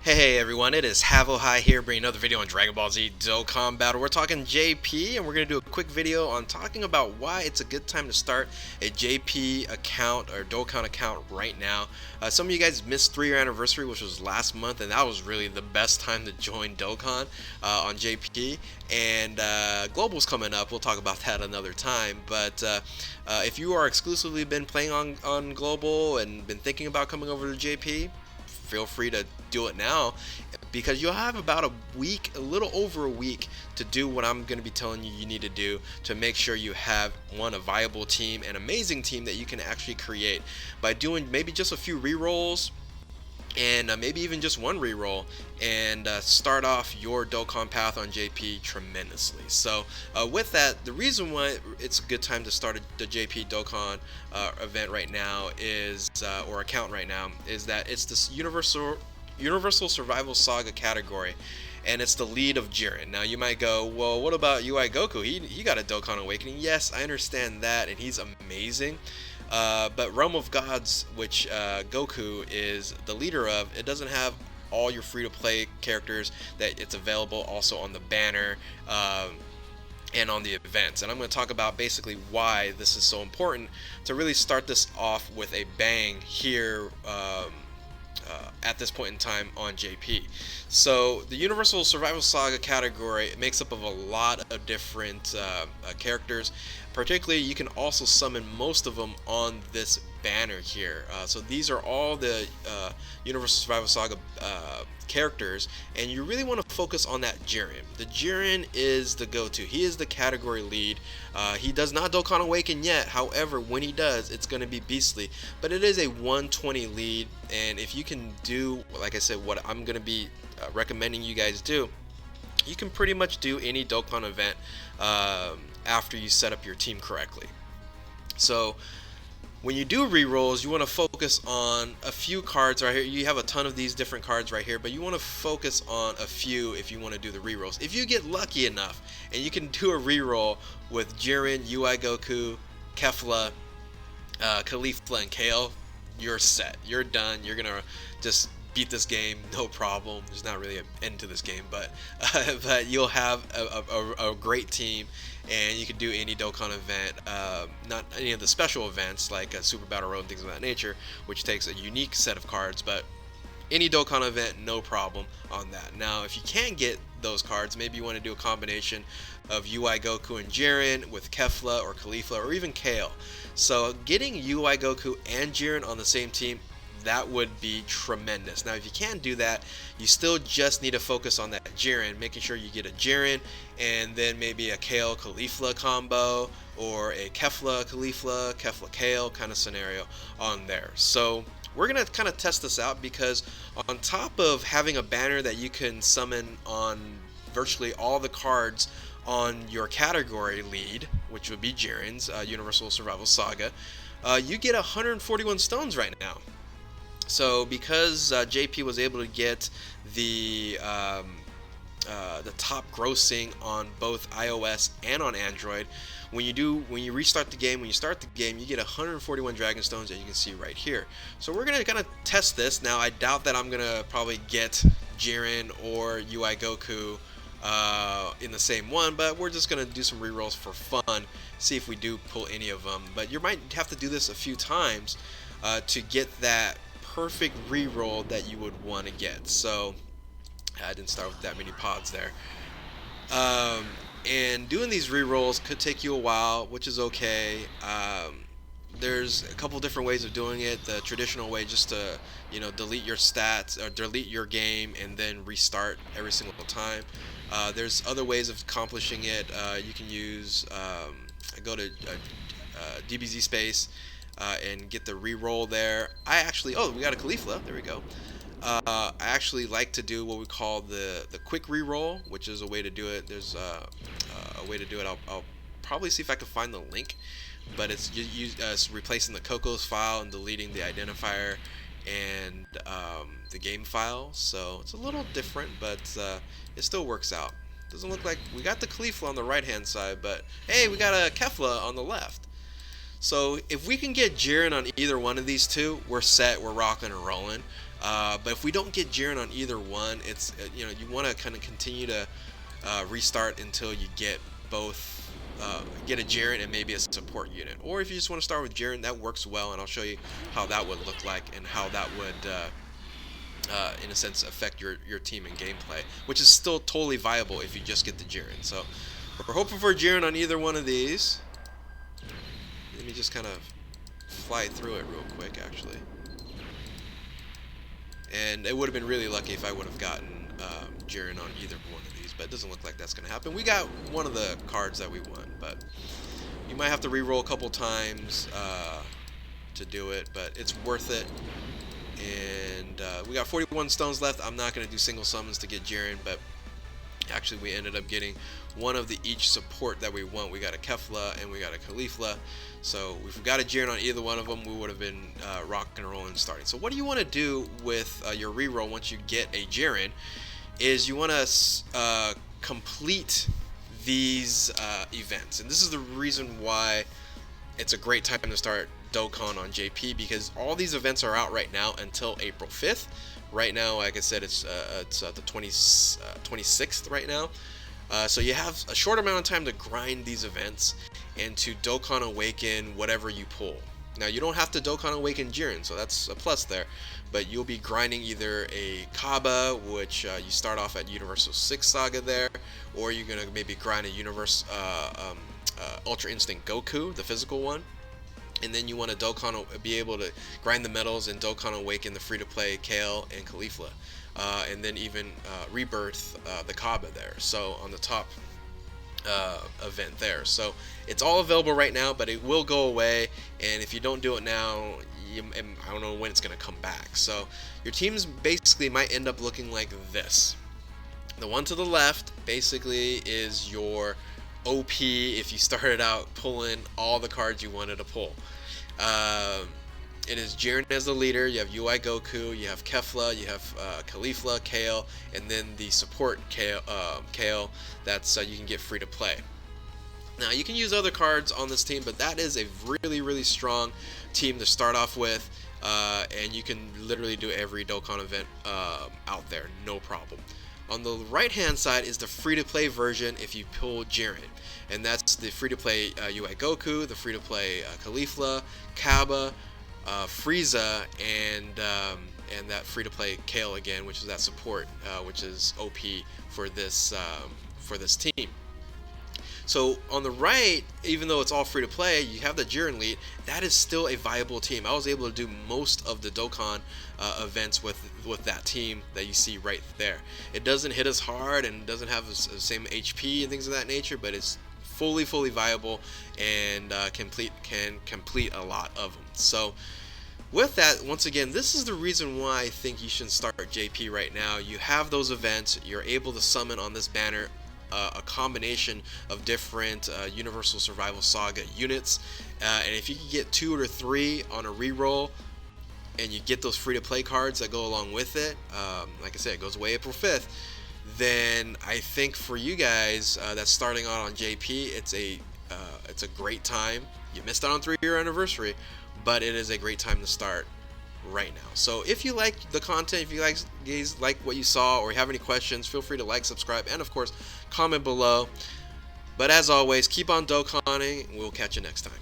Hey everyone, it is Havo High here bringing another video on Dragon Ball Z Dokkan Battle. We're talking JP and we're going to do a quick video on talking about why it's a good time to start a JP account or Dokkan account right now. Some of you guys missed 3-year anniversary, which was last month, and that was really the best time to join Dokkan on JP. And Global's coming up, we'll talk about that another time. But if you are exclusively been playing on Global and been thinking about coming over to JP, feel free to do it now, because you'll have about a week, a little over a week, to do what I'm going to be telling you need to do to make sure you have a viable team, an amazing team that you can actually create by doing maybe just a few rerolls and maybe even just one reroll, and start off your Dokkan path on JP tremendously. So with that, the reason why it's a good time to start the JP Dokkan event right now is, or account right now, is that it's this Universal Survival Saga category, and it's the lead of Jiren. Now you might go, well, what about UI Goku? He got a Dokkan Awakening. Yes, I understand that, and he's amazing. But Realm of Gods, which Goku is the leader of, it doesn't have all your free-to-play characters that it's available also on the banner and on the events. And I'm going to talk about basically why this is so important to really start this off with a bang here at this point in time on JP. So the Universal Survival Saga category makes up of a lot of different characters. Particularly, you can also summon most of them on this banner here. So these are all the Universal Survival Saga characters, and you really want to focus on that Jiren. The Jiren is the go-to. He is the category lead. He does not Dokkan Awaken yet. However, when he does, it's going to be beastly. But it is a 120 lead, and if you can do, like I said, what I'm going to be recommending you guys do, you can pretty much do any Dokkan event after you set up your team correctly. So when you do rerolls, you want to focus on a few cards right here. You have a ton of these different cards right here, but you want to focus on a few if you want to do the rerolls. If you get lucky enough and you can do a reroll with Jiren, UI Goku, Kefla, Caulifla, and Kale, you're set. You're done. You're gonna just beat this game, no problem. There's not really an end to this game, but you'll have a great team, and you can do any Dokkan event, not any of the special events like Super Battle Road and things of that nature, which takes a unique set of cards, but any Dokkan event, no problem on that. Now, if you can't get those cards, maybe you want to do a combination of UI Goku and Jiren with Kefla or Caulifla or even Kale. So getting UI Goku and Jiren on the same team, that would be tremendous. Now, if you can't do that, you still just need to focus on that Jiren, making sure you get a Jiren and then maybe a Kale Caulifla combo or a Kefla Caulifla, Kefla Kale kind of scenario on there. So we're gonna kind of test this out, because on top of having a banner that you can summon on virtually all the cards on your category lead, which would be Jiren's Universal Survival Saga, you get 141 stones right now. So because JP was able to get the top grossing on both iOS and on Android, when you restart the game, when you start the game, you get 141 Dragon Stones that you can see right here. So we're gonna kind of test this. Now, I doubt that I'm gonna probably get Jiren or UI Goku in the same one, but we're just gonna do some rerolls for fun, see if we do pull any of them. But you might have to do this a few times to get that perfect reroll that you would want to get. So I didn't start with that many pods there. And doing these rerolls could take you a while, which is okay. There's a couple different ways of doing it. The traditional way, just to delete your stats or delete your game and then restart every single time. There's other ways of accomplishing it. You can use go to DBZ space and get the reroll there. We got a Caulifla. There we go. I actually like to do what we call the quick reroll, which is a way to do it. There's a way to do it. I'll probably see if I can find the link, but it's replacing the Cocos file and deleting the identifier and the game file. So it's a little different, but it still works out. Doesn't look like we got the Caulifla on the right hand side, but hey, we got a Kefla on the left. So if we can get Jiren on either one of these two, we're set, we're rocking and rolling. But if we don't get Jiren on either one, it's you know, you want to kind of continue to restart until you get both. Get a Jiren and maybe a support unit, or if you just want to start with Jiren, that works well, and I'll show you how that would look like and how that would in a sense affect your team and gameplay, which is still totally viable if you just get the Jiren. So we're hoping for a Jiren on either one of these. Let me just kind of fly through it real quick, actually. And it would have been really lucky if I would have gotten Jiren on either one of these, but it doesn't look like that's going to happen. We got one of the cards that we won, but you might have to re-roll a couple times to do it, but it's worth it. And we got 41 stones left. I'm not going to do single summons to get Jiren, but actually we ended up getting one of the each support that we want. We got a Kefla and we got a Caulifla. So if we got a Jiren on either one of them, we would have been rocking and rolling starting. So what do you want to do with your reroll once you get a Jiren is you want to complete these events. And this is the reason why it's a great time to start Dokkan on JP, because all these events are out right now until April 5th. Right now, like I said, it's the 26th right now. So you have a short amount of time to grind these events and to Dokkan Awaken whatever you pull. Now, you don't have to Dokkan Awaken Jiren, so that's a plus there. But you'll be grinding either a Kaba, which you start off at Universal 6 Saga there, or you're going to maybe grind a Ultra Instinct Goku, the physical one. And then you want to be able to grind the medals and Dokkan Awaken the free-to-play Kale and Caulifla. And then even rebirth the Kaba there, so on the top event there. So it's all available right now, but it will go away, and if you don't do it now, I don't know when it's going to come back. So your teams basically might end up looking like this. The one to the left basically is your OP if you started out pulling all the cards you wanted to pull. It is Jiren as the leader, you have UI Goku, you have Kefla, you have Caulifla, Kale, and then the support Kale that's you can get free to play. Now you can use other cards on this team, but that is a really strong team to start off with, and you can literally do every Dokkan event out there, no problem. On the right hand side is the free-to-play version if you pull Jiren, and that's the free-to-play UI Goku, the free-to-play Caulifla, Kaba, Frieza, and that free-to-play Kale again, which is that support, which is OP for this team. So on the right, even though it's all free to play, you have the Jiren lead. That is still a viable team. I was able to do most of the Dokkan events with that team that you see right there. It doesn't hit as hard and doesn't have the same HP and things of that nature, but it's fully viable and can complete a lot of them. So with that, once again, this is the reason why I think you should start JP right now. You have those events. You're able to summon on this banner a combination of different Universal Survival Saga units, and if you can get 2 or 3 on a reroll and you get those free-to-play cards that go along with it, like I said, it goes away April 5th, then I think for you guys that's starting out on JP, it's a great time. You missed out on 3-year anniversary, but it is a great time to start right now. So if you like the content, if you guys like what you saw, or you have any questions, feel free to like, subscribe, and of course comment below. But as always, keep on Dokkaning. We'll catch you next time.